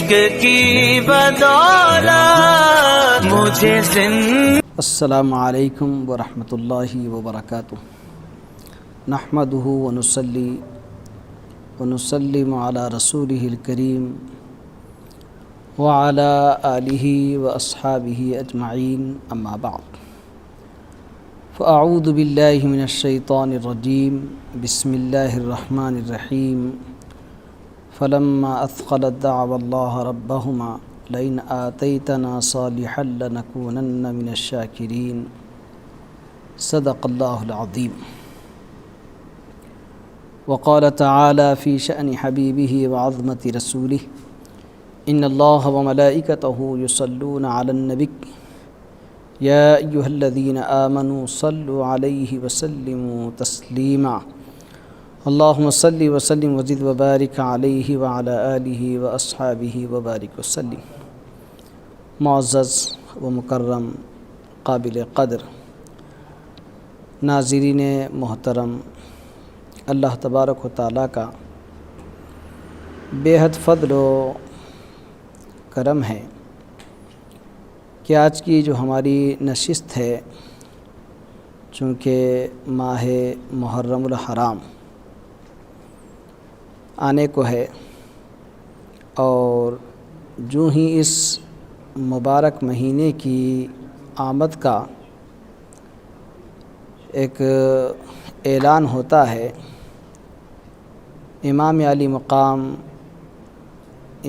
عشق کی بدولت مجھے السلام علیکم ورحمۃ اللہ وبرکاتہ۔ نحمده ونصلی ونسلم علی رسولہ الکریم وعلی آلہ واصحابہ اجمعین، اما بعد، فاعوذ باللہ من الشیطان الرجیم، بسم اللہ الرحمن الرحیم۔ فلما اثقلت دعوا اللہ ربہما لئن آتیتنا صالحا لنکونن من الشاکرین، صدق اللہ العظیم۔ وقال تعالی فی شأن حبیبہ وعظمت رسولہ، ان اللہ وملائکتہ یصلون علی النبی یا ایہا الذین آمنوا صلوا علیہ وسلموا تسلیما، اللہم صل وسلم وزد وبارک علیہ وعلی آلہ واصحابہ وبارک وسلم۔ معزز و مکرم قابل قدر ناظرین محترم، اللہ تبارک و تعالیٰ کا بے حد فضل و کرم ہے کہ آج کی جو ہماری نشست ہے، چونکہ ماہ محرم الحرام آنے کو ہے، اور جو ہی اس مبارک مہینے کی آمد کا ایک اعلان ہوتا ہے، امام علی مقام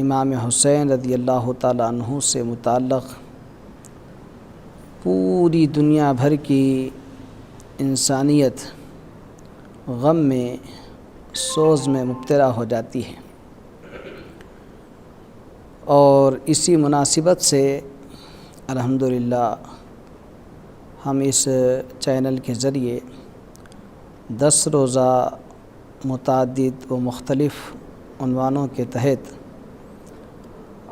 امام حسین رضی اللہ تعالیٰ عنہ سے متعلق پوری دنیا بھر کی انسانیت غم میں، سوز میں مبتلا ہو جاتی ہے، اور اسی مناسبت سے الحمدللہ ہم اس چینل کے ذریعے 10 روزہ متعدد و مختلف عنوانوں کے تحت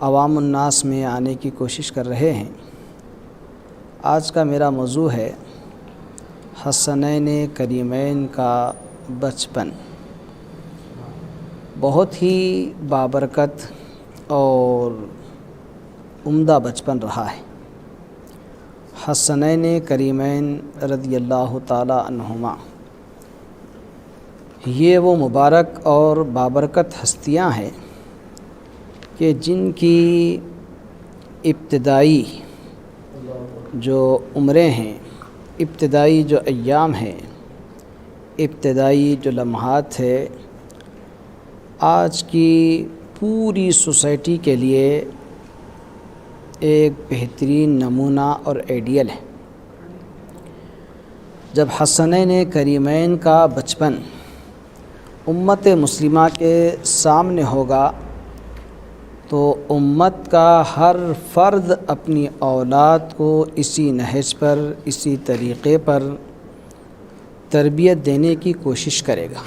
عوام الناس میں آنے کی کوشش کر رہے ہیں۔ آج کا میرا موضوع ہے حسنین کریمین کا بچپن۔ بہت ہی بابرکت اور عمدہ بچپن رہا ہے حسنین کریمین رضی اللہ تعالی عنہما۔ یہ وہ مبارک اور بابرکت ہستیاں ہیں کہ جن کی ابتدائی جو عمریں ہیں، ابتدائی جو ایام ہیں، ابتدائی جو لمحات ہے، آج کی پوری سوسائٹی کے لیے ایک بہترین نمونہ اور آئیڈیل ہے۔ جب حسنین کریمین کا بچپن امت مسلمہ کے سامنے ہوگا تو امت کا ہر فرد اپنی اولاد کو اسی نہج پر، اسی طریقے پر تربیت دینے کی کوشش کرے گا،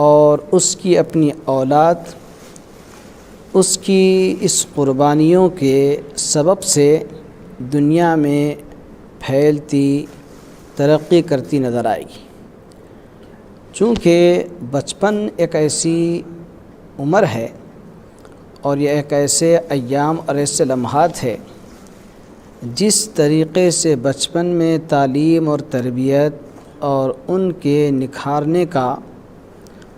اور اس کی اپنی اولاد اس کی اس قربانیوں کے سبب سے دنیا میں پھیلتی، ترقی کرتی نظر آئے گی۔ چونکہ بچپن ایک ایسی عمر ہے اور یہ ایک ایسے ایام اور ایسے لمحات ہے جس طریقے سے بچپن میں تعلیم اور تربیت اور ان کے نکھارنے کا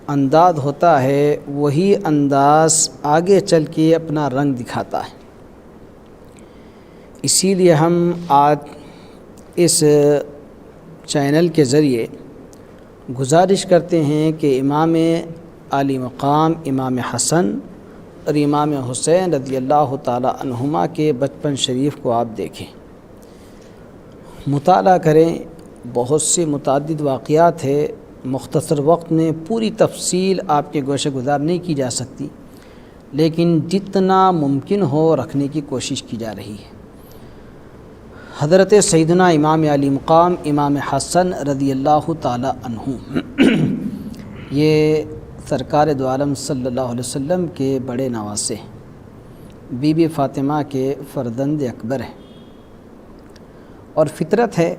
انداز ہوتا ہے، وہی انداز آگے چل کے اپنا رنگ دکھاتا ہے۔ اسی لیے ہم آج اس چینل کے ذریعے گزارش کرتے ہیں کہ امام علی مقام امام حسن اور امام حسین رضی اللہ تعالی عنہما کے بچپن شریف کو آپ دیکھیں، مطالعہ کریں۔ بہت سے متعدد واقعات ہے، مختصر وقت میں پوری تفصیل آپ کے گوشہ گزار نہیں کی جا سکتی، لیکن جتنا ممکن ہو رکھنے کی کوشش کی جا رہی ہے۔ حضرت سیدنا امام علی مقام امام حسن رضی اللہ تعالی عنہ یہ سرکار دو عالم صلی اللہ علیہ وسلم کے بڑے نواسے ہیں، بی بی فاطمہ کے فرزند اکبر ہیں، اور فطرت ہے،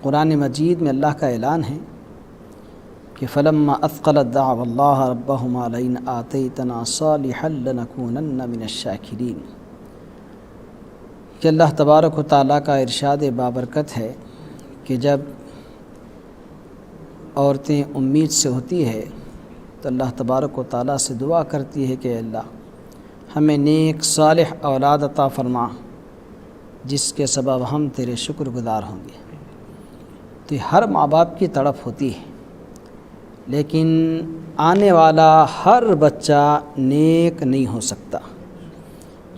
قرآن مجید میں اللہ کا اعلان ہے کہ فلما اثقلت دعوا اللہ ربہما لئن آتیتنا صالحا لنکونن من الشاکرین، کہ اللہ تبارک و تعالیٰ کا ارشاد بابرکت ہے کہ جب عورتیں امید سے ہوتی ہے تو اللہ تبارک و تعالیٰ سے دعا کرتی ہے کہ اللہ ہمیں نیک صالح اولاد عطا فرما جس کے سبب ہم تیرے شکر گزار ہوں گے۔ تو یہ ہر ماں باپ کی تڑپ ہوتی ہے، لیکن آنے والا ہر بچہ نیک نہیں ہو سکتا۔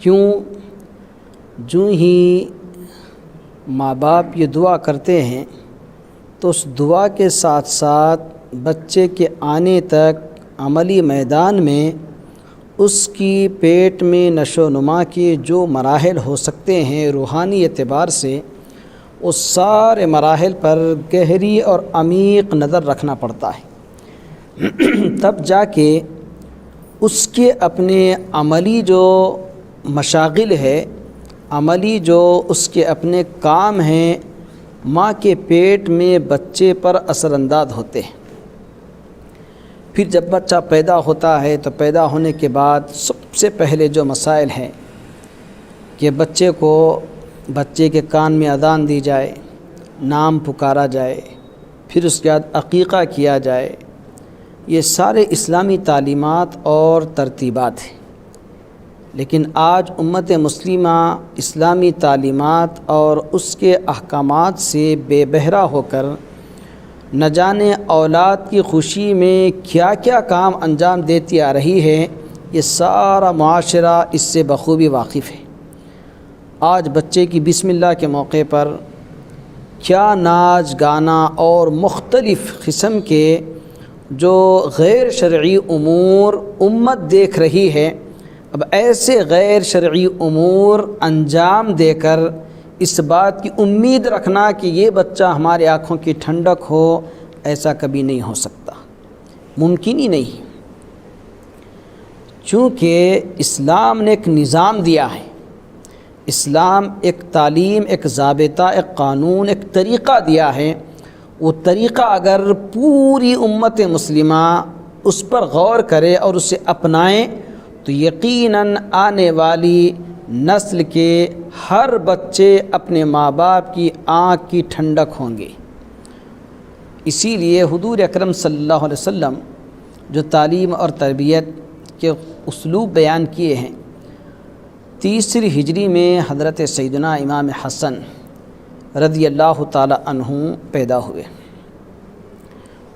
کیوں؟ جو ہی ماں باپ یہ دعا کرتے ہیں تو اس دعا کے ساتھ ساتھ بچے کے آنے تک عملی میدان میں اس کی پیٹ میں نشو و نما کے جو مراحل ہو سکتے ہیں روحانی اعتبار سے، اس سارے مراحل پر گہری اور عمیق نظر رکھنا پڑتا ہے، تب جا کے اس کے اپنے عملی جو مشاغل ہے، عملی جو اس کے اپنے کام ہیں، ماں کے پیٹ میں بچے پر اثر انداز ہوتے ہیں۔ پھر جب بچہ پیدا ہوتا ہے تو پیدا ہونے کے بعد سب سے پہلے جو مسائل ہیں کہ بچے کے کان میں اذان دی جائے، نام پکارا جائے، پھر اس کے بعد عقیقہ کیا جائے، یہ سارے اسلامی تعلیمات اور ترتیبات ہیں۔ لیکن آج امت مسلمہ اسلامی تعلیمات اور اس کے احکامات سے بے بہرہ ہو کر نہ جانے اولاد کی خوشی میں کیا کیا کام انجام دیتی آ رہی ہے، یہ سارا معاشرہ اس سے بخوبی واقف ہے۔ آج بچے کی بسم اللہ کے موقع پر کیا ناچ گانا اور مختلف قسم کے جو غیر شرعی امور امت دیکھ رہی ہے، اب ایسے غیر شرعی امور انجام دے کر اس بات کی امید رکھنا کہ یہ بچہ ہمارے آنکھوں کی ٹھنڈک ہو، ایسا کبھی نہیں ہو سکتا، ممکن ہی نہیں۔ چونکہ اسلام نے ایک نظام دیا ہے، اسلام ایک تعلیم، ایک ضابطہ، ایک قانون، ایک طریقہ دیا ہے۔ وہ طریقہ اگر پوری امت مسلمہ اس پر غور کرے اور اسے اپنائے تو یقیناً آنے والی نسل کے ہر بچے اپنے ماں باپ کی آنکھ کی ٹھنڈک ہوں گے۔ اسی لیے حضور اکرم صلی اللہ علیہ وسلم جو تعلیم اور تربیت کے اسلوب بیان کیے ہیں، 3 ہجری میں حضرت سیدنا امام حسن رضی اللہ تعالی عنہ پیدا ہوئے۔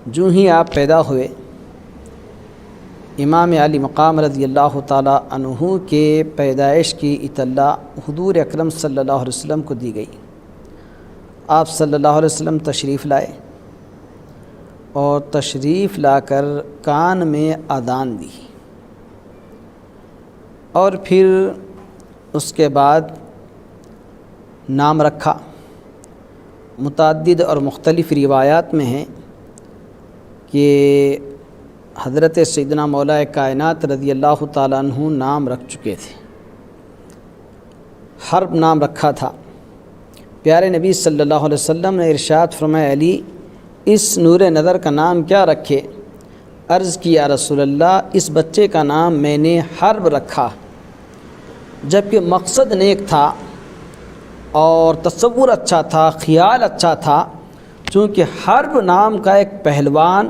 جو ہی آپ پیدا ہوئے، امام علی مقام رضی اللہ تعالی عنہ کے پیدائش کی اطلاع حضور اکرم صلی اللہ علیہ وسلم کو دی گئی۔ آپ صلی اللہ علیہ وسلم تشریف لائے اور تشریف لا کر کان میں اذان دی، اور پھر اس کے بعد نام رکھا۔ متعدد اور مختلف روایات میں ہیں کہ حضرت سیدنا مولا کائنات رضی اللہ تعالیٰ عنہ نام رکھ چکے تھے، حرب نام رکھا تھا۔ پیارے نبی صلی اللہ علیہ وسلم نے ارشاد فرمایا، علی اس نور نظر کا نام کیا رکھے؟ عرض کی یا رسول اللہ، اس بچے کا نام میں نے حرب رکھا، جبکہ مقصد نیک تھا اور تصور اچھا تھا، خیال اچھا تھا، چونکہ حرب نام کا ایک پہلوان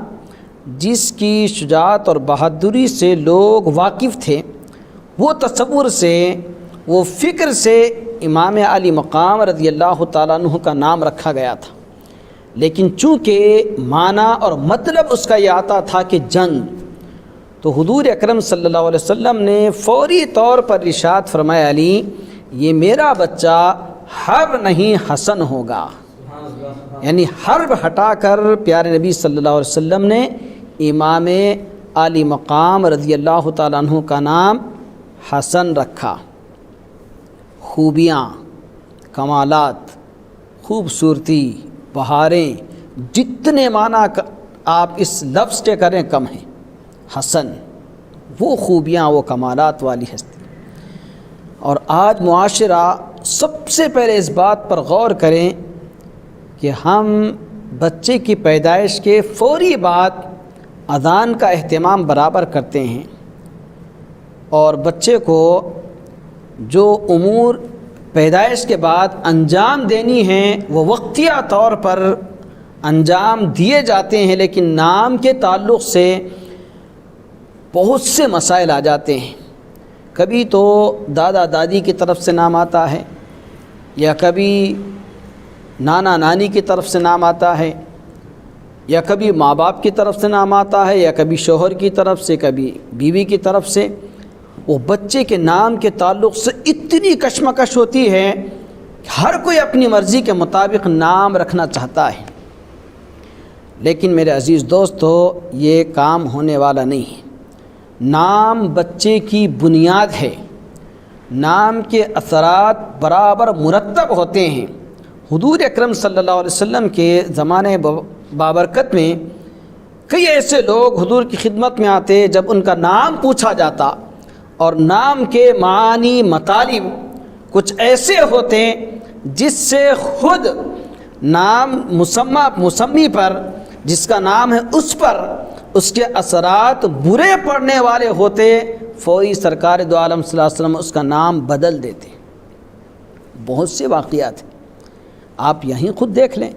جس کی شجاعت اور بہادری سے لوگ واقف تھے، وہ تصور سے، وہ فکر سے امام علی مقام رضی اللہ تعالیٰ عنہ کا نام رکھا گیا تھا۔ لیکن چونکہ معنی اور مطلب اس کا یہ آتا تھا کہ جنگ، تو حضور اکرم صلی اللہ علیہ وسلم نے فوری طور پر ارشاد فرمایا، علی یہ میرا بچہ حرب نہیں حسن ہوگا۔ یعنی حرب ہٹا کر پیارے نبی صلی اللہ علیہ وسلم نے امام علی مقام رضی اللہ تعالیٰ عنہ کا نام حسن رکھا۔ خوبیاں، کمالات، خوبصورتی، بہاریں، جتنے معنی آپ اس لفظ کے کریں کم ہیں۔ حسن، وہ خوبیاں، وہ کمالات والی ہستی۔ اور آج معاشرہ سب سے پہلے اس بات پر غور کریں کہ ہم بچے کی پیدائش کے فوری بعد اذان کا اہتمام برابر کرتے ہیں اور بچے کو جو امور پیدائش کے بعد انجام دینی ہیں وہ وقتیہ طور پر انجام دیے جاتے ہیں، لیکن نام کے تعلق سے بہت سے مسائل آ جاتے ہیں۔ کبھی تو دادا دادی کی طرف سے نام آتا ہے، یا کبھی نانا نانی کی طرف سے نام آتا ہے، یا کبھی ماں باپ کی طرف سے نام آتا ہے، یا کبھی شوہر کی طرف سے، کبھی بیوی کی طرف سے۔ وہ بچے کے نام کے تعلق سے اتنی کشمکش ہوتی ہے کہ ہر کوئی اپنی مرضی کے مطابق نام رکھنا چاہتا ہے، لیکن میرے عزیز دوستو یہ کام ہونے والا نہیں ہے۔ نام بچے کی بنیاد ہے، نام کے اثرات برابر مرتب ہوتے ہیں۔ حضور اکرم صلی اللہ علیہ وسلم کے زمانے بابرکت میں کئی ایسے لوگ حضور کی خدمت میں آتے، جب ان کا نام پوچھا جاتا اور نام کے معانی مطالب کچھ ایسے ہوتے جس سے خود نام مسمی پر، جس کا نام ہے اس پر اس کے اثرات برے پڑنے والے ہوتے، فوری سرکار دو عالم صلی اللہ علیہ وسلم اس کا نام بدل دیتے۔ بہت سے واقعات ہیں، آپ یہیں خود دیکھ لیں۔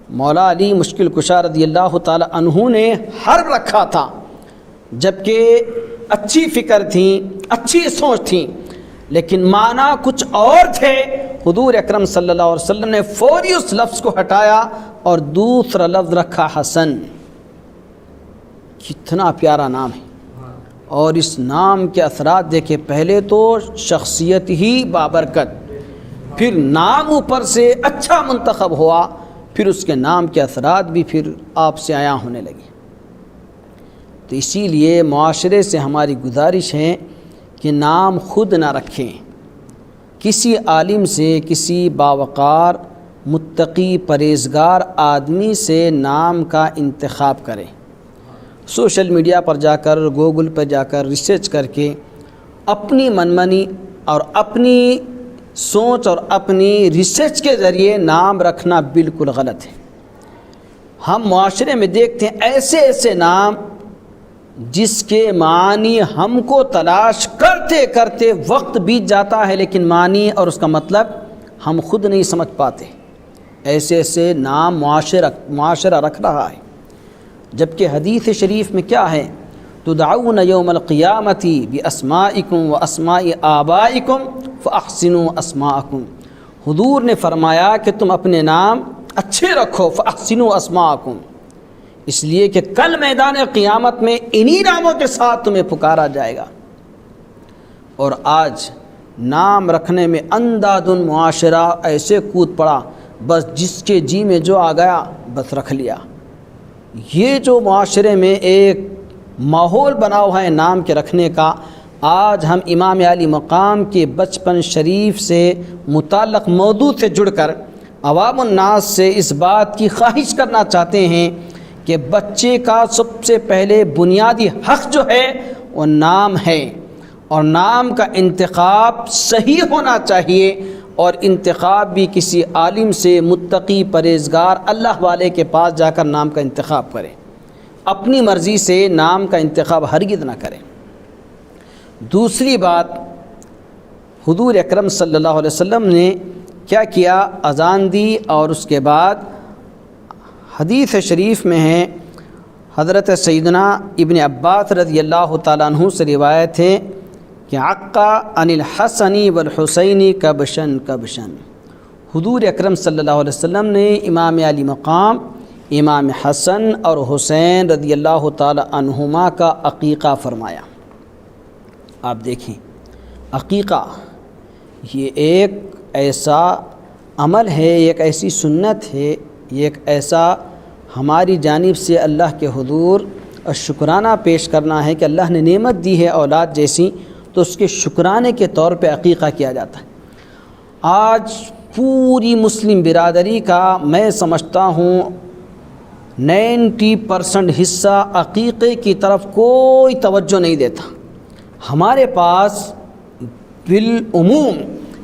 مولا علی مشکل کشا رضی اللہ تعالی عنہ نے حرب رکھا تھا، جبکہ اچھی فکر تھی، اچھی سوچ تھی، لیکن معنی کچھ اور تھے۔ حضور اکرم صلی اللہ علیہ وسلم نے فوری اس لفظ کو ہٹایا اور دوسرا لفظ رکھا حسن۔ کتنا پیارا نام ہے، اور اس نام کے اثرات دیکھیں، پہلے تو شخصیت ہی بابرکت، پھر نام اوپر سے اچھا منتخب ہوا، پھر اس کے نام کے اثرات بھی پھر آپ سے عیاں ہونے لگے۔ تو اسی لیے معاشرے سے ہماری گزارش ہے کہ نام خود نہ رکھیں، کسی عالم سے، کسی باوقار متقی پرہیزگار آدمی سے نام کا انتخاب کریں۔ سوشل میڈیا پر جا کر، گوگل پر جا کر ریسرچ کر کے اپنی منمانی اور اپنی سوچ اور اپنی ریسرچ کے ذریعے نام رکھنا بالکل غلط ہے۔ ہم معاشرے میں دیکھتے ہیں ایسے ایسے نام جس کے معنی ہم کو تلاش کرتے کرتے وقت بیت جاتا ہے، لیکن معنی اور اس کا مطلب ہم خود نہیں سمجھ پاتے۔ ایسے ایسے نام معاشرہ رکھ رہا ہے، جبکہ حدیث شریف میں کیا ہے؟ تدعون یوم القیامت باسمائکم واسماء آبائکم فاحسنوا اسماءکم۔ حضور نے فرمایا کہ تم اپنے نام اچھے رکھو، فاحسنوا اسماءکم، اس لیے کہ کل میدان قیامت میں انہی ناموں کے ساتھ تمہیں پکارا جائے گا۔ اور آج نام رکھنے میں اندھادھند معاشرہ ایسے کود پڑا، بس جس کے جی میں جو آ گیا بس رکھ لیا۔ یہ جو معاشرے میں ایک ماحول بنا ہوا ہے نام کے رکھنے کا، آج ہم امام علی مقام کے بچپن شریف سے متعلق موضوع سے جڑ کر عوام الناس سے اس بات کی خواہش کرنا چاہتے ہیں کہ بچے کا سب سے پہلے بنیادی حق جو ہے وہ نام ہے، اور نام کا انتخاب صحیح ہونا چاہیے، اور انتخاب بھی کسی عالم سے، متقی پرہیزگار اللہ والے کے پاس جا کر نام کا انتخاب کرے۔ اپنی مرضی سے نام کا انتخاب ہرگز نہ کرے۔ دوسری بات، حضور اکرم صلی اللہ علیہ وسلم نے کیا کیا؟ اذان دی، اور اس کے بعد حدیث شریف میں ہے، حضرت سیدنا ابن عباس رضی اللہ تعالیٰ عنہ سے روایت ہے کہ عقا عن الحسن والحسین کبشن کبشن۔ حضور اکرم صلی اللہ علیہ وسلم نے امام علی مقام، امام حسن اور حسین رضی اللہ تعالیٰ عنہما کا عقیقہ فرمایا۔ آپ دیکھیں، عقیقہ یہ ایک ایسا عمل ہے، ایک ایسی سنت ہے، یہ ایک ایسا ہماری جانب سے اللہ کے حضور شکرانہ پیش کرنا ہے کہ اللہ نے نعمت دی ہے اولاد جیسی، تو اس کے شکرانے کے طور پہ عقیقہ کیا جاتا ہے۔ آج پوری مسلم برادری کا میں سمجھتا ہوں 90% حصہ عقیقے کی طرف کوئی توجہ نہیں دیتا۔ ہمارے پاس بالعموم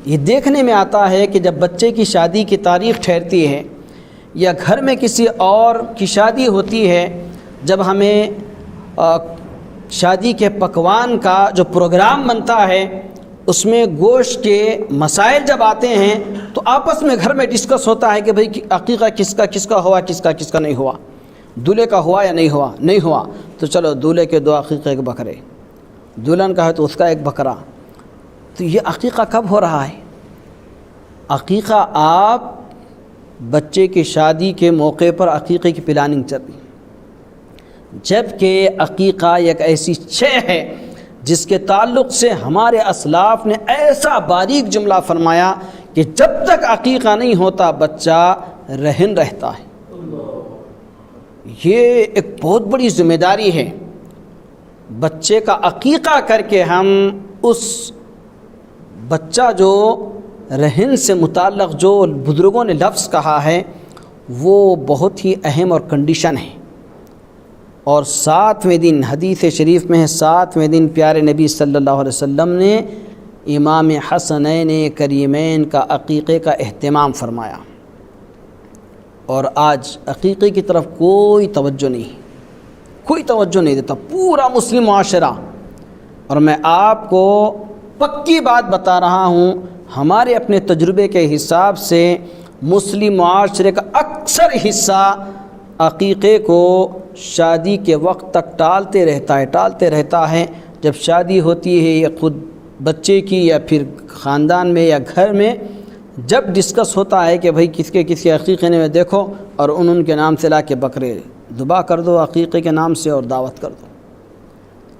یہ دیکھنے میں آتا ہے کہ جب بچے کی شادی کی تاریخ ٹھہرتی ہے یا گھر میں کسی اور کی شادی ہوتی ہے، جب ہمیں شادی کے پکوان کا جو پروگرام بنتا ہے اس میں گوشت کے مسائل جب آتے ہیں تو آپس میں گھر میں ڈسکس ہوتا ہے کہ بھئی عقیقہ کس کا ہوا، کس کا نہیں ہوا، دولہے کا ہوا یا نہیں ہوا تو چلو دولہے کے 2 عقیقے ایک بکرے، دلہن کا ہے تو اس کا ایک بکرا۔ تو یہ عقیقہ کب ہو رہا ہے؟ عقیقہ آپ بچے کی شادی کے موقع پر عقیقے کی پلاننگ چل رہی، جبکہ عقیقہ ایک ایسی شے ہے جس کے تعلق سے ہمارے اسلاف نے ایسا باریک جملہ فرمایا کہ جب تک عقیقہ نہیں ہوتا بچہ رہن رہتا ہے۔ یہ ایک بہت بڑی ذمہ داری ہے، بچے کا عقیقہ کر کے ہم اس بچہ جو رہن سے متعلق جو بزرگوں نے لفظ کہا ہے وہ بہت ہی اہم اور کنڈیشن ہے۔ اور 7ویں دن حدیث شریف میں ہے، 7ویں دن پیارے نبی صلی اللہ علیہ وسلم نے امام حسنین کریمین کا عقیقے کا اہتمام فرمایا، اور آج عقیقے کی طرف کوئی توجہ نہیں دیتا پورا مسلم معاشرہ۔ اور میں آپ کو پکی بات بتا رہا ہوں، ہمارے اپنے تجربے کے حساب سے مسلم معاشرے کا اکثر حصہ عقیقے کو شادی کے وقت تک ٹالتے رہتا ہے۔ جب شادی ہوتی ہے یا خود بچے کی یا پھر خاندان میں یا گھر میں جب ڈسکس ہوتا ہے کہ بھئی کس کے عقیقے میں دیکھو اور ان کے نام سے لا کے بکرے ذبح کر دو عقیقے کے نام سے اور دعوت کر دو۔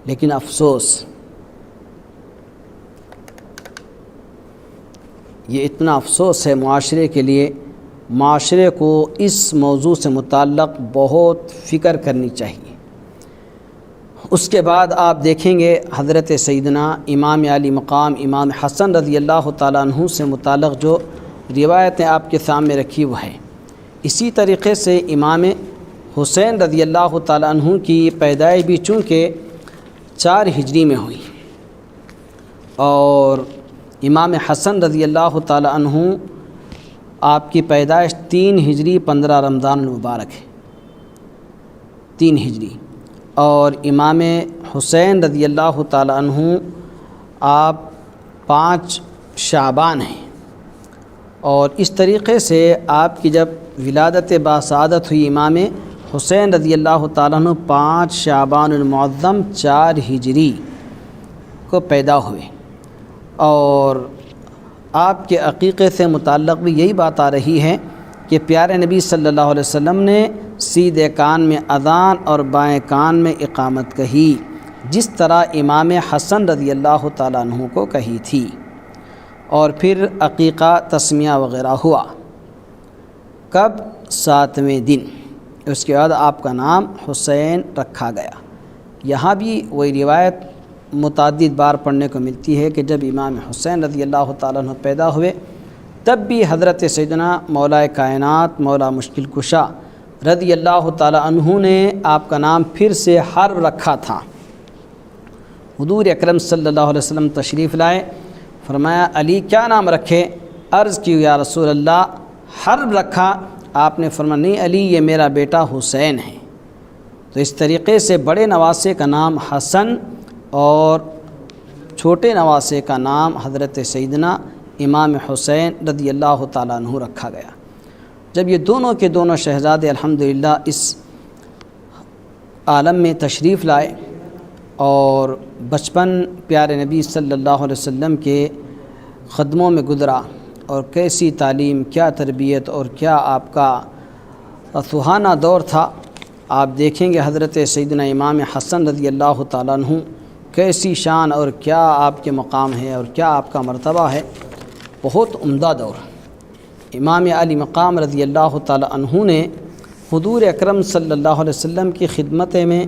لیکن افسوس، یہ اتنا افسوس ہے معاشرے کے لیے، معاشرے کو اس موضوع سے متعلق بہت فکر کرنی چاہیے۔ اس کے بعد آپ دیکھیں گے حضرت سیدنا امام علی مقام امام حسن رضی اللہ تعالیٰ عنہ سے متعلق جو روایتیں آپ کے سامنے رکھی وہ ہیں۔ اسی طریقے سے امام حسین رضی اللہ تعالیٰ عنہ کی پیدائش بھی چونکہ 4 ہجری میں ہوئی، اور امام حسن رضی اللہ تعالیٰ عنہ آپ کی پیدائش 3 ہجری 15 رمضان المبارک ہے، 3 ہجری، اور امام حسین رضی اللہ تعالیٰ عنہ آپ 5 شعبان ہیں۔ اور اس طریقے سے آپ کی جب ولادت باسعادت ہوئی امام حسین رضی اللہ تعالیٰ عنہ 5 شعبان المعظم 4 ہجری کو پیدا ہوئے، اور آپ کے عقیقے سے متعلق بھی یہی بات آ رہی ہے کہ پیارے نبی صلی اللہ علیہ وسلم نے سیدھے کان میں اذان اور بائیں کان میں اقامت کہی، جس طرح امام حسن رضی اللہ تعالیٰ عنہ کو کہی تھی، اور پھر عقیقہ تسمیہ وغیرہ ہوا۔ کب؟ 7ویں دن۔ اس کے بعد آپ کا نام حسین رکھا گیا۔ یہاں بھی وہی روایت متعدد بار پڑھنے کو ملتی ہے کہ جب امام حسین رضی اللہ تعالیٰ عنہ پیدا ہوئے تب بھی حضرت سیدنا مولا کائنات مولا مشکل کشا رضی اللہ تعالیٰ عنہ نے آپ کا نام پھر سے حرب رکھا تھا۔ حضور اکرم صلی اللہ علیہ وسلم تشریف لائے، فرمایا علی کیا نام رکھے؟ عرض کی یا رسول اللہ حرب رکھا۔ آپ نے فرمایا نہیں علی، یہ میرا بیٹا حسین ہے۔ تو اس طریقے سے بڑے نواسے کا نام حسن اور چھوٹے نواسے کا نام حضرت سیدنا امام حسین رضی اللہ تعالیٰ عنہ رکھا گیا۔ جب یہ دونوں کے دونوں شہزادے الحمدللہ اس عالم میں تشریف لائے اور بچپن پیارے نبی صلی اللہ علیہ وسلم کے قدموں میں گزرا، اور کیسی تعلیم، کیا تربیت اور کیا آپ کا سہانا دور تھا۔ آپ دیکھیں گے حضرت سیدنا امام حسن رضی اللہ تعالیٰ عنہ کیسی شان اور کیا آپ کے مقام ہے اور کیا آپ کا مرتبہ ہے، بہت عمدہ دور۔ امام علی مقام رضی اللہ تعالیٰ عنہ نے حضور اکرم صلی اللہ علیہ وسلم کی خدمت میں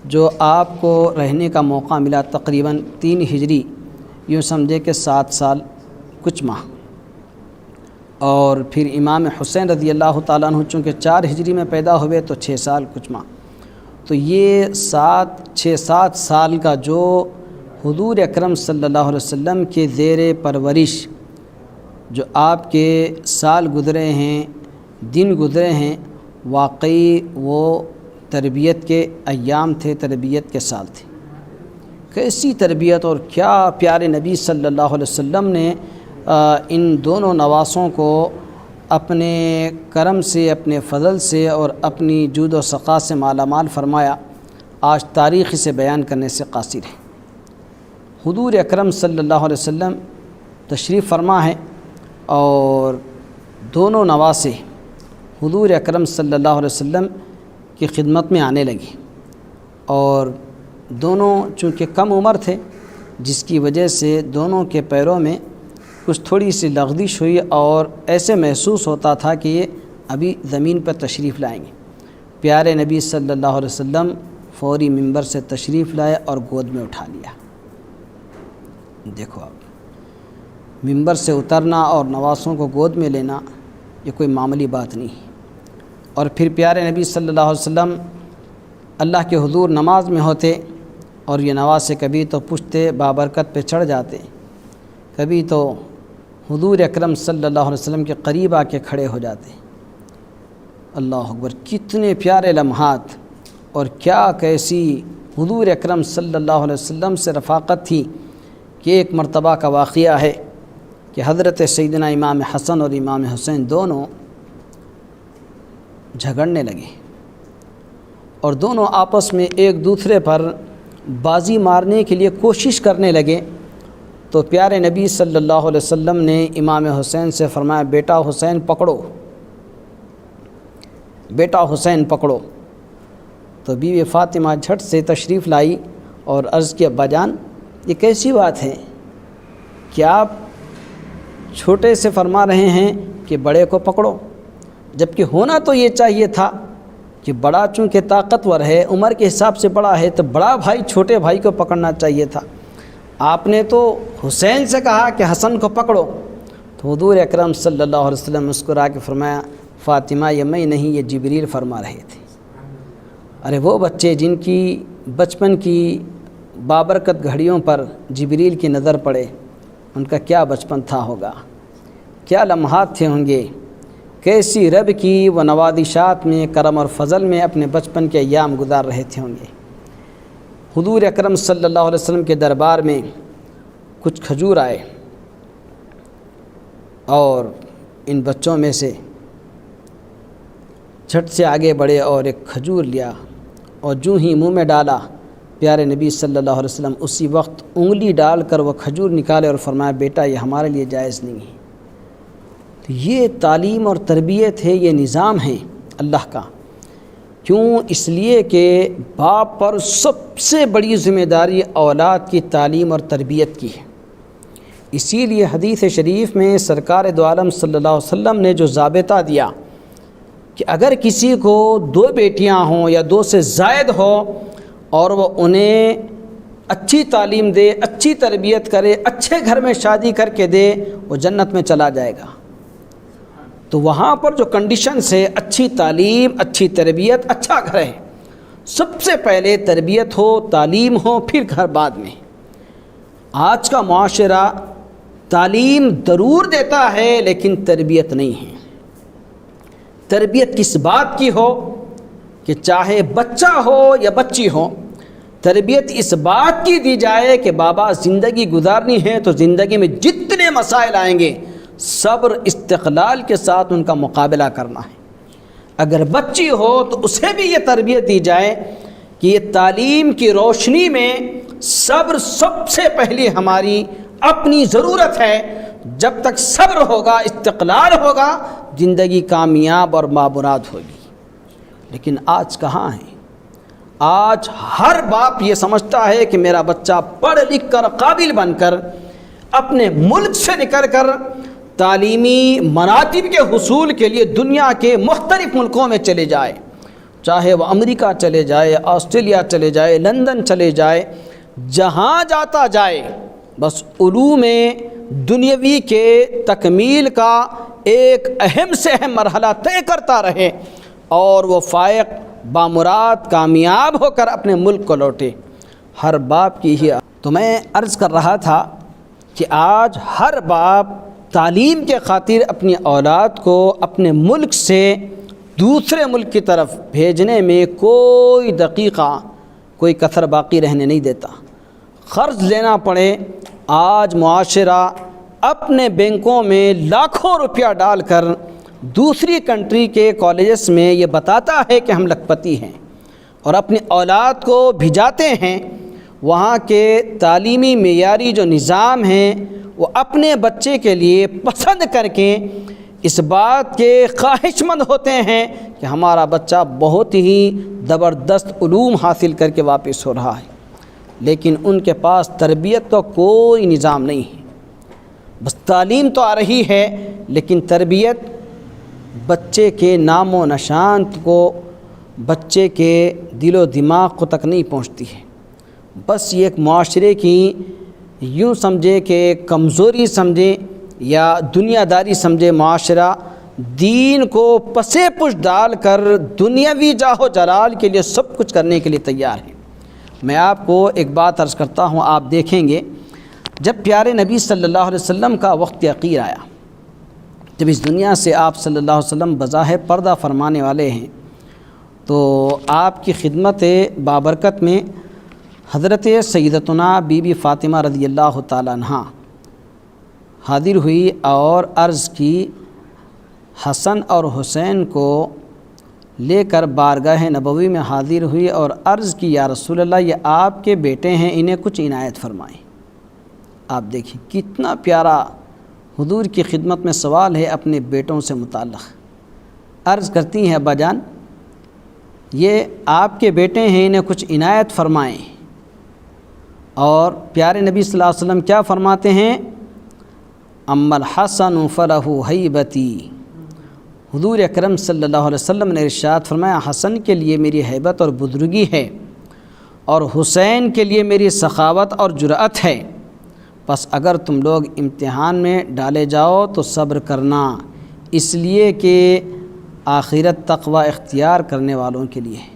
جو آپ کو رہنے کا موقع ملا تقریباً 3 ہجری، یوں سمجھے کہ 7 سال کچھ ماہ، اور پھر امام حسین رضی اللہ تعالیٰ عنہ چونکہ 4 ہجری میں پیدا ہوئے تو 6 سال کچھ ماہ، تو یہ 6-7 سال کا جو حضور اکرم صلی اللہ علیہ وسلم کے زیر پرورش جو آپ کے سال گزرے ہیں، دن گزرے ہیں، واقعی وہ تربیت کے ایام تھے، تربیت کے سال تھے۔ کیسی تربیت اور کیا پیارے نبی صلی اللہ علیہ وسلم نے ان دونوں نواسوں کو اپنے کرم سے، اپنے فضل سے اور اپنی جود و سخا سے مالا مال فرمایا، آج تاریخ اسے بیان کرنے سے قاصر ہے۔ حضور اکرم صلی اللہ علیہ وسلم تشریف فرما ہے اور دونوں نواسے حضور اکرم صلی اللہ علیہ وسلم کی خدمت میں آنے لگی، اور دونوں چونکہ کم عمر تھے، جس کی وجہ سے دونوں کے پیروں میں کچھ تھوڑی سی لغزش ہوئی اور ایسے محسوس ہوتا تھا کہ یہ ابھی زمین پر تشریف لائیں گے۔ پیارے نبی صلی اللہ علیہ وسلم فوری منبر سے تشریف لائے اور گود میں اٹھا لیا۔ دیکھو آپ، منبر سے اترنا اور نواسوں کو گود میں لینا یہ کوئی معمولی بات نہیں ہے۔ اور پھر پیارے نبی صلی اللہ علیہ وسلم اللہ کے حضور نماز میں ہوتے اور یہ نواسے کبھی تو پشتے بابرکت پہ چڑھ جاتے، کبھی تو حضور اکرم صلی اللہ علیہ وسلم کے قریب آ کے کھڑے ہو جاتے۔ اللہ اکبر، کتنے پیارے لمحات اور کیا کیسی حضور اکرم صلی اللہ علیہ وسلم سے رفاقت تھی کہ ایک مرتبہ کا واقعہ ہے کہ حضرت سیدنا امام حسن اور امام حسین دونوں جھگڑنے لگے اور دونوں آپس میں ایک دوسرے پر بازی مارنے کے لیے کوشش کرنے لگے، تو پیارے نبی صلی اللہ علیہ وسلم نے امام حسین سے فرمایا، بیٹا حسین پکڑو، بیٹا حسین پکڑو۔ تو بیوی فاطمہ جھٹ سے تشریف لائی اور عرض کی، ابا جان یہ کیسی بات ہے کہ آپ چھوٹے سے فرما رہے ہیں کہ بڑے کو پکڑو، جبکہ ہونا تو یہ چاہیے تھا کہ بڑا چونکہ طاقتور ہے، عمر کے حساب سے بڑا ہے، تو بڑا بھائی چھوٹے بھائی کو پکڑنا چاہیے تھا۔ آپ نے تو حسین سے کہا کہ حسن کو پکڑو۔ تو حضور اکرم صلی اللہ علیہ وسلم مسکرا کے فرمایا، فاطمہ یہ میں نہیں، یہ جبریل فرما رہے تھے۔ ارے وہ بچے جن کی بچپن کی بابرکت گھڑیوں پر جبریل کی نظر پڑے، ان کا کیا بچپن تھا ہوگا، کیا لمحات تھے ہوں گے، کیسی رب کی وہ نوازشات میں، کرم اور فضل میں اپنے بچپن کے ایام گزار رہے تھے ہوں گے۔ حضور اکرم صلی اللہ علیہ وسلم کے دربار میں کچھ کھجور آئے اور ان بچوں میں سے جھٹ سے آگے بڑھے اور ایک کھجور لیا اور جو ہی منہ میں ڈالا، پیارے نبی صلی اللہ علیہ وسلم اسی وقت انگلی ڈال کر وہ کھجور نکالے اور فرمایا، بیٹا یہ ہمارے لیے جائز نہیں ہے۔ تو یہ تعلیم اور تربیت ہے، یہ نظام ہے اللہ کا۔ کیوں؟ اس لیے کہ باپ پر سب سے بڑی ذمہ داری اولاد کی تعلیم اور تربیت کی ہے۔ اسی لیے حدیث شریف میں سرکار دو عالم صلی اللہ علیہ وسلم نے جو ضابطہ دیا کہ اگر کسی کو 2 بیٹیاں ہوں یا 2 سے زائد ہو اور وہ انہیں اچھی تعلیم دے، اچھی تربیت کرے، اچھے گھر میں شادی کر کے دے، وہ جنت میں چلا جائے گا۔ تو وہاں پر جو کنڈیشنز ہے، اچھی تعلیم، اچھی تربیت، اچھا گھر ہے۔ سب سے پہلے تربیت ہو، تعلیم ہو، پھر گھر بعد میں۔ آج کا معاشرہ تعلیم ضرور دیتا ہے لیکن تربیت نہیں ہے۔ تربیت کس بات کی ہو کہ چاہے بچہ ہو یا بچی ہو، تربیت اس بات کی دی جائے کہ بابا زندگی گزارنی ہے تو زندگی میں جتنے مسائل آئیں گے صبر استقلال کے ساتھ ان کا مقابلہ کرنا ہے۔ اگر بچی ہو تو اسے بھی یہ تربیت دی جائے کہ یہ تعلیم کی روشنی میں صبر سب سے پہلی ہماری اپنی ضرورت ہے۔ جب تک صبر ہوگا، استقلال ہوگا، زندگی کامیاب اور بامراد ہوگی۔ لیکن آج کہاں ہے؟ آج ہر باپ یہ سمجھتا ہے کہ میرا بچہ پڑھ لکھ کر قابل بن کر اپنے ملک سے نکل کر تعلیمی مراتب کے حصول کے لیے دنیا کے مختلف ملکوں میں چلے جائے، چاہے وہ امریکہ چلے جائے، آسٹریلیا چلے جائے، لندن چلے جائے، جہاں جاتا جائے بس علوم دنیاوی کے تکمیل کا ایک اہم سے اہم مرحلہ طے کرتا رہے اور وہ فائق بامراد کامیاب ہو کر اپنے ملک کو لوٹے۔ ہر باپ کی ہی تو میں عرض کر رہا تھا کہ آج ہر باپ تعلیم کے خاطر اپنی اولاد کو اپنے ملک سے دوسرے ملک کی طرف بھیجنے میں کوئی دقیقہ کوئی کسر باقی رہنے نہیں دیتا۔ قرض لینا پڑے، آج معاشرہ اپنے بینکوں میں لاکھوں روپیہ ڈال کر دوسری کنٹری کے کالجز میں یہ بتاتا ہے کہ ہم لکھپتی ہیں، اور اپنی اولاد کو بھیجاتے ہیں۔ وہاں کے تعلیمی معیاری جو نظام ہیں وہ اپنے بچے کے لیے پسند کر کے اس بات کے خواہش مند ہوتے ہیں کہ ہمارا بچہ بہت ہی زبردست علوم حاصل کر کے واپس ہو رہا ہے، لیکن ان کے پاس تربیت کا کوئی نظام نہیں ہے۔ بس تعلیم تو آ رہی ہے لیکن تربیت بچے کے نام و نشان کو، بچے کے دل و دماغ کو تک نہیں پہنچتی ہے۔ بس یہ ایک معاشرے کی یوں سمجھے کہ کمزوری سمجھے یا دنیا داری سمجھے، معاشرہ دین کو پسے پش ڈال کر دنیاوی جاہ و جلال کے لیے سب کچھ کرنے کے لیے تیار ہے۔ میں آپ کو ایک بات عرض کرتا ہوں، آپ دیکھیں گے جب پیارے نبی صلی اللہ علیہ وسلم کا وقت اخیر آیا، جب اس دنیا سے آپ صلی اللہ علیہ وسلم بظاہر پردہ فرمانے والے ہیں، تو آپ کی خدمت بابرکت میں حضرت سیدتنا بی بی فاطمہ رضی اللہ تعالیٰ عنہ حاضر ہوئی اور عرض کی، حسن اور حسین کو لے کر بارگاہ نبوی میں حاضر ہوئی اور عرض کی، یا رسول اللہ یہ آپ کے بیٹے ہیں، انہیں کچھ عنایت فرمائیں۔ آپ دیکھیں کتنا پیارا حضور کی خدمت میں سوال ہے اپنے بیٹوں سے متعلق۔ عرض کرتی ہیں، ابا جان یہ آپ کے بیٹے ہیں، انہیں کچھ عنایت فرمائیں۔ اور پیارے نبی صلی اللہ علیہ وسلم کیا فرماتے ہیں؟ اما الحسن فلہ ہیبتی۔ حضور اکرم صلی اللہ علیہ وسلم نے ارشاد فرمایا، حسن کے لیے میری ہیبت اور بزرگی ہے، اور حسین کے لیے میری سخاوت اور جرأت ہے، بس اگر تم لوگ امتحان میں ڈالے جاؤ تو صبر کرنا، اس لیے کہ آخرت تقوی اختیار کرنے والوں کے لیے ہے۔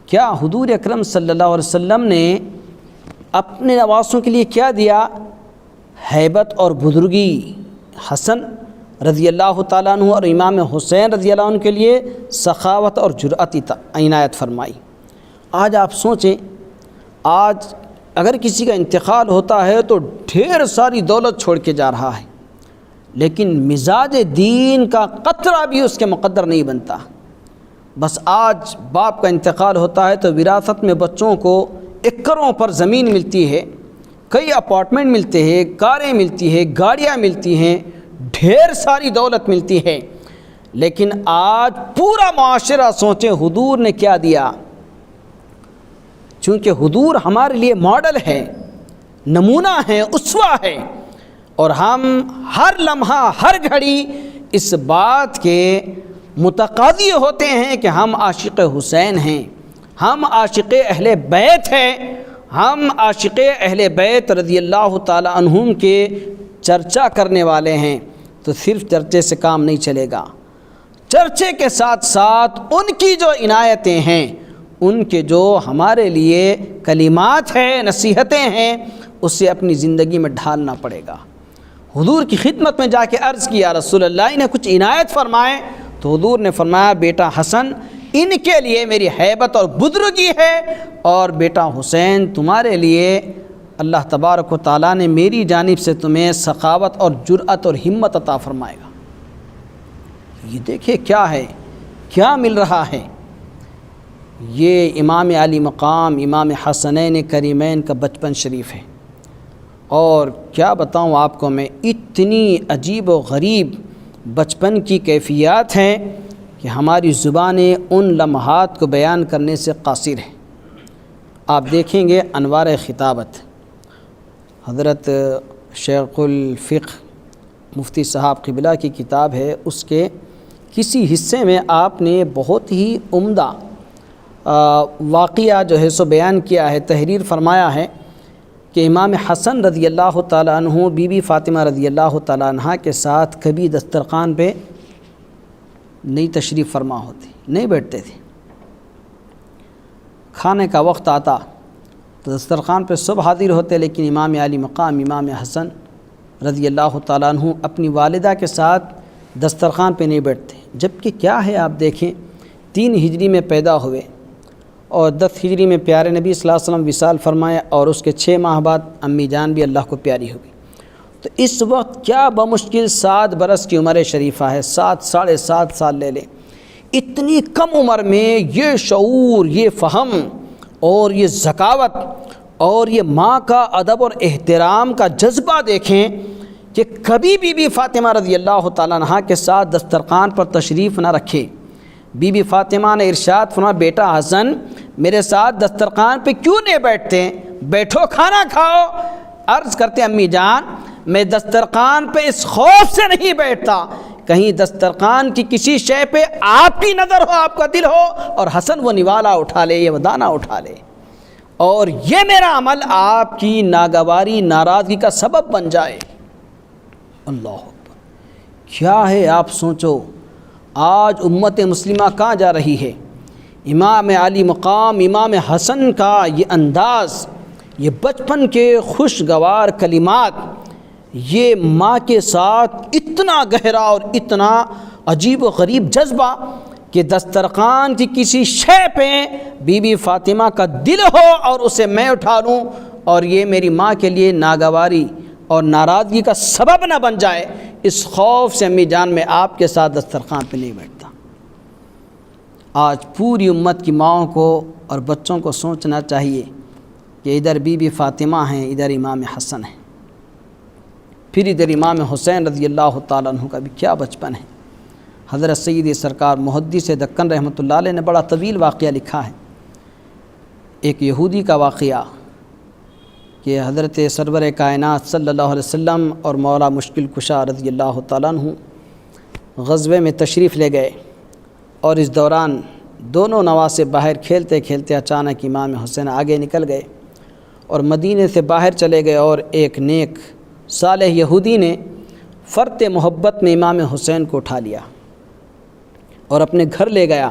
کیا حضور اکرم صلی اللہ علیہ وسلم نے اپنے نواسوں کے لیے کیا دیا؟ ہیبت اور بزرگی۔ حسن رضی اللہ تعالیٰ عنہ اور امام حسین رضی اللہ عنہ کے لیے سخاوت اور جرأت عنایت فرمائی۔ آج آپ سوچیں، آج اگر کسی کا انتقال ہوتا ہے تو ڈھیر ساری دولت چھوڑ کے جا رہا ہے، لیکن مزاج دین کا قطرہ بھی اس کے مقدر نہیں بنتا۔ بس آج باپ کا انتقال ہوتا ہے تو وراثت میں بچوں کو ایکڑوں پر زمین ملتی ہے، کئی اپارٹمنٹ ملتے ہیں، کاریں ملتی ہیں، گاڑیاں ملتی ہیں، ڈھیر ساری دولت ملتی ہے، لیکن آج پورا معاشرہ سوچے حضور نے کیا دیا۔ چونکہ حضور ہمارے لیے ماڈل ہے، نمونہ ہے، اسوہ ہے، اور ہم ہر لمحہ ہر گھڑی اس بات کے متقاضی ہوتے ہیں کہ ہم عاشق حسین ہیں، ہم عاشق اہل بیت ہیں، ہم عاشق اہل بیت رضی اللہ تعالی عنہم کے چرچا کرنے والے ہیں۔ تو صرف چرچے سے کام نہیں چلے گا، چرچے کے ساتھ ساتھ ان کی جو عنایتیں ہیں، ان کے جو ہمارے لیے کلمات ہیں، نصیحتیں ہیں، اسے اپنی زندگی میں ڈھالنا پڑے گا۔ حضور کی خدمت میں جا کے عرض کیا، رسول اللہ انہیں کچھ عنایت فرمائیں، تو حضور نے فرمایا، بیٹا حسن ان کے لیے میری ہیبت اور بزرگی ہے، اور بیٹا حسین تمہارے لیے اللہ تبارک و تعالیٰ نے میری جانب سے تمہیں سخاوت اور جرأت اور ہمت عطا فرمائے گا۔ یہ دیکھیں کیا ہے، کیا مل رہا ہے۔ یہ امام علی مقام امام حسنین کریمین کا بچپن شریف ہے، اور کیا بتاؤں آپ کو میں، اتنی عجیب و غریب بچپن کی کیفیات ہیں کہ ہماری زبانیں ان لمحات کو بیان کرنے سے قاصر ہیں۔ آپ دیکھیں گے انوار خطابت، حضرت شیخ الفقہ مفتی صاحب قبلہ کی کتاب ہے، اس کے کسی حصے میں آپ نے بہت ہی عمدہ واقعہ جو ہے سو بیان کیا ہے، تحریر فرمایا ہے کہ امام حسن رضی اللہ تعالیٰ عنہ بی بی فاطمہ رضی اللہ تعالیٰ عنہ کے ساتھ کبھی دسترخوان پہ نہیں تشریف فرما ہوتے، نہیں بیٹھتے تھے۔ کھانے کا وقت آتا تو دسترخوان پہ سب حاضر ہوتے، لیکن امام علی مقام امام حسن رضی اللہ تعالیٰ عنہ اپنی والدہ کے ساتھ دسترخوان پہ نہیں بیٹھتے، جبکہ کیا ہے آپ دیکھیں 3 ہجری میں پیدا ہوئے اور 10 ہجری میں پیارے نبی صلی اللہ علیہ وسلم وصال فرمائے اور اس کے 6 ماہ بعد امی جان بھی اللہ کو پیاری ہوگی۔ تو اس وقت کیا بمشکل 7 برس کی عمر شریفہ ہے، 7 ساڑھے 7 سال لے لیں۔ اتنی کم عمر میں یہ شعور، یہ فہم اور یہ ذکاوت اور یہ ماں کا ادب اور احترام کا جذبہ دیکھیں کہ کبھی بی بی فاطمہ رضی اللہ تعالیٰ عنہا کے ساتھ دسترخوان پر تشریف نہ رکھے۔ بی بی فاطمہ نے ارشاد فرمایا، بیٹا حسن میرے ساتھ دسترخوان پہ کیوں نہیں بیٹھتے؟ بیٹھو کھانا کھاؤ۔ عرض کرتے امی جان میں دسترخوان پہ اس خوف سے نہیں بیٹھتا کہیں دسترخوان کی کسی شے پہ آپ کی نظر ہو، آپ کا دل ہو اور حسن وہ نوالا اٹھا لے، یہ دانہ اٹھا لے اور یہ میرا عمل آپ کی ناگواری ناراضگی کا سبب بن جائے۔ اللہ اکبر، کیا ہے آپ سوچو آج امت مسلمہ کہاں جا رہی ہے؟ امام علی مقام امام حسن کا یہ انداز، یہ بچپن کے خوشگوار کلمات، یہ ماں کے ساتھ اتنا گہرا اور اتنا عجیب و غریب جذبہ کہ دسترخوان کی کسی شے پہ بی بی فاطمہ کا دل ہو اور اسے میں اٹھا لوں اور یہ میری ماں کے لیے ناگواری اور ناراضگی کا سبب نہ بن جائے، اس خوف سے امی جان میں آپ کے ساتھ دسترخوان پہ نہیں بیٹھتا۔ آج پوری امت کی ماؤں کو اور بچوں کو سوچنا چاہیے کہ ادھر بی بی فاطمہ ہیں، ادھر امام حسن ہیں، پھر ادھر امام حسین رضی اللہ تعالیٰ عنہ کا بھی کیا بچپن ہے۔ حضرت سید سرکار محدث دکن رحمۃ اللہ علیہ نے بڑا طویل واقعہ لکھا ہے، ایک یہودی کا واقعہ کہ حضرت سرور کائنات صلی اللہ علیہ وسلم اور مولا مشکل کشا رضی اللہ تعالیٰ عنہ غزوے میں تشریف لے گئے اور اس دوران دونوں نواسے باہر کھیلتے کھیلتے اچانک امام حسین آگے نکل گئے اور مدینے سے باہر چلے گئے اور ایک نیک صالح یہودی نے فرط محبت میں امام حسین کو اٹھا لیا اور اپنے گھر لے گیا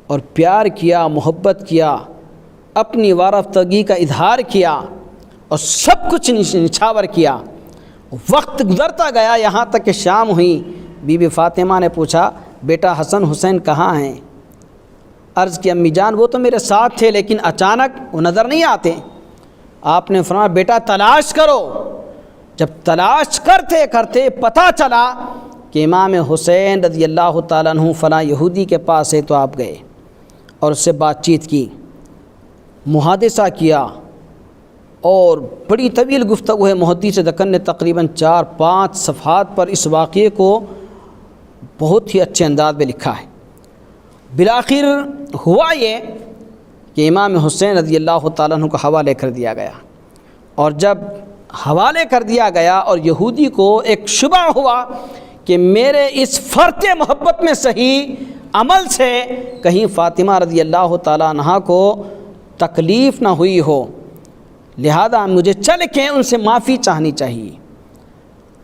اور پیار کیا، محبت کیا، اپنی وارفتگی کا اظہار کیا اور سب کچھ نچھاور کیا۔ وقت گزرتا گیا یہاں تک کہ شام ہوئی، بی بی فاطمہ نے پوچھا بیٹا حسن حسین کہاں ہیں؟ عرض کی امی جان وہ تو میرے ساتھ تھے لیکن اچانک وہ نظر نہیں آتے۔ آپ نے فرمایا بیٹا تلاش کرو۔ جب تلاش کرتے کرتے پتہ چلا کہ امام حسین رضی اللہ تعالیٰ عنہ فلاں یہودی کے پاس ہے تو آپ گئے اور اس سے بات چیت کی، محادثہ کیا اور بڑی طویل گفتگو ہے۔ محدث دکن نے تقریباً 4-5 صفحات پر اس واقعے کو بہت ہی اچھے انداز میں لکھا ہے۔ بالآخر ہوا یہ کہ امام حسین رضی اللہ تعالیٰ عنہ کو حوالے کر دیا گیا اور جب حوالے کر دیا گیا اور یہودی کو ایک شبہ ہوا کہ میرے اس فرط محبت میں صحیح عمل سے کہیں فاطمہ رضی اللہ تعالیٰ عنہ کو تکلیف نہ ہوئی ہو، لہذا مجھے چل کے ان سے معافی چاہنی چاہیے۔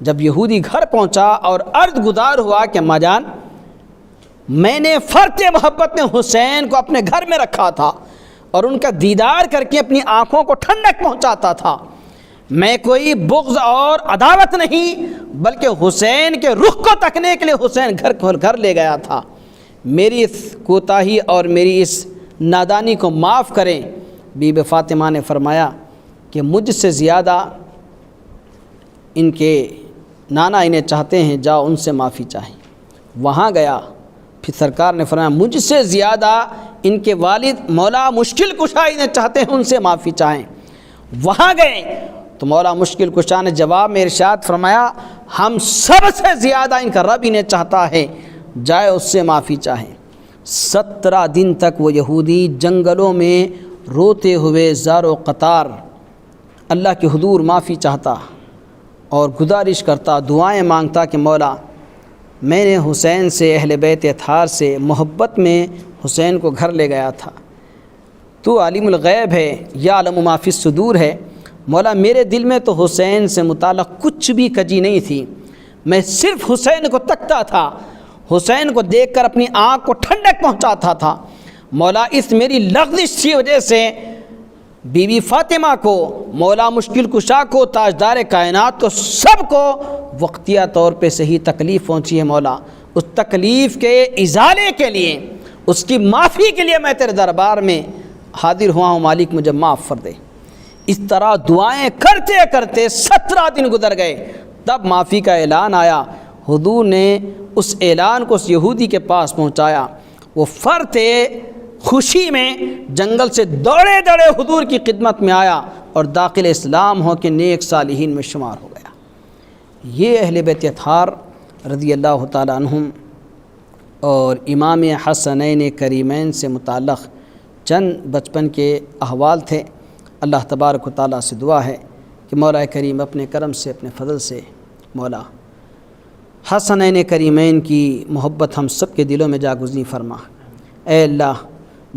جب یہودی گھر پہنچا اور عرض گزار ہوا کہ اماں جان میں نے فرط محبت میں حسین کو اپنے گھر میں رکھا تھا اور ان کا دیدار کر کے اپنی آنکھوں کو ٹھنڈک پہنچاتا تھا، میں کوئی بغض اور عداوت نہیں بلکہ حسین کے رخ کو تکنے کے لیے حسین گھر لے گیا تھا، میری اس کوتاہی اور میری اس نادانی کو معاف کریں۔ بی بی فاطمہ نے فرمایا کہ مجھ سے زیادہ ان کے نانا انہیں چاہتے ہیں، جاؤ ان سے معافی چاہیں۔ وہاں گیا، پھر سرکار نے فرمایا مجھ سے زیادہ ان کے والد مولا مشکل کشا انہیں چاہتے ہیں، ان سے معافی چاہیں۔ وہاں گئے تو مولا مشکل کشا نے جواب میں ارشاد فرمایا ہم سب سے زیادہ ان کا رب انہیں چاہتا ہے، جائے اس سے معافی چاہیں۔ 17 دن تک وہ یہودی جنگلوں میں روتے ہوئے زار و قطار اللہ کے حضور معافی چاہتا اور گزارش کرتا، دعائیں مانگتا کہ مولا میں نے حسین سے، اہل بیت اطہار سے محبت میں حسین کو گھر لے گیا تھا، تو عالم الغیب ہے، یعلم ما فی الصدور ہے، مولا میرے دل میں تو حسین سے متعلق کچھ بھی کجی نہیں تھی، میں صرف حسین کو تکتا تھا، حسین کو دیکھ کر اپنی آنکھ کو ٹھنڈک پہنچاتا تھا، مولا اس میری لغزش کی وجہ سے بی بی فاطمہ کو، مولا مشکل کشا کو، تاجدار کائنات کو، سب کو وقتیہ طور پہ صحیح تکلیف پہنچی ہے مولا، اس تکلیف کے ازالے کے لیے، اس کی معافی کے لیے میں تیرے دربار میں حاضر ہوا ہوں، مالک مجھے معاف کر دے۔ اس طرح دعائیں کرتے کرتے 17 دن گزر گئے، تب معافی کا اعلان آیا۔ حضور نے اس اعلان کو اس یہودی کے پاس پہنچایا، وہ فرد خوشی میں جنگل سے دوڑے دوڑے حضور کی خدمت میں آیا اور داخل اسلام ہو کے نیک صالحین میں شمار ہو گیا۔ یہ اہل بیت اطہار رضی اللہ تعالیٰ عنہم اور امام حسنین کریمین سے متعلق چند بچپن کے احوال تھے۔ اللہ تبارک و تعالیٰ سے دعا ہے کہ مولا کریم اپنے کرم سے، اپنے فضل سے مولا حسنین کریمین کی محبت ہم سب کے دلوں میں جاگزین فرما۔ اے اللہ،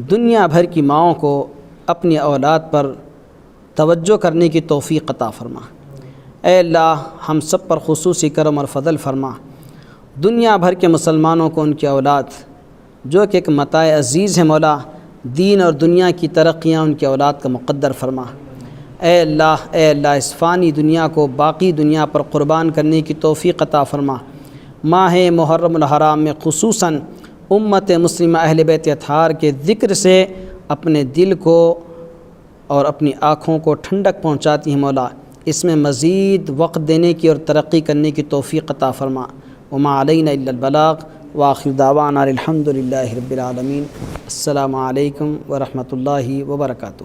دنیا بھر کی ماؤں کو اپنی اولاد پر توجہ کرنے کی توفیق عطا فرما۔ اے اللہ، ہم سب پر خصوصی کرم اور فضل فرما۔ دنیا بھر کے مسلمانوں کو ان کی اولاد جو کہ ایک متاع عزیز ہے مولا، دین اور دنیا کی ترقیاں ان کی اولاد کا مقدر فرما۔ اے اللہ اس فانی دنیا کو باقی دنیا پر قربان کرنے کی توفیق عطا فرما۔ ماہ محرم الحرام میں خصوصاً امت مسلمہ اہل بیت اطہار کے ذکر سے اپنے دل کو اور اپنی آنکھوں کو ٹھنڈک پہنچاتی ہیں مولا، اس میں مزید وقت دینے کی اور ترقی کرنے کی توفیق عطا فرما۔ وما علینا الا البلاغ، وآخر دعوانا الحمد للہ رب العالمین۔ السلام علیکم ورحمۃ اللہ وبرکاتہ۔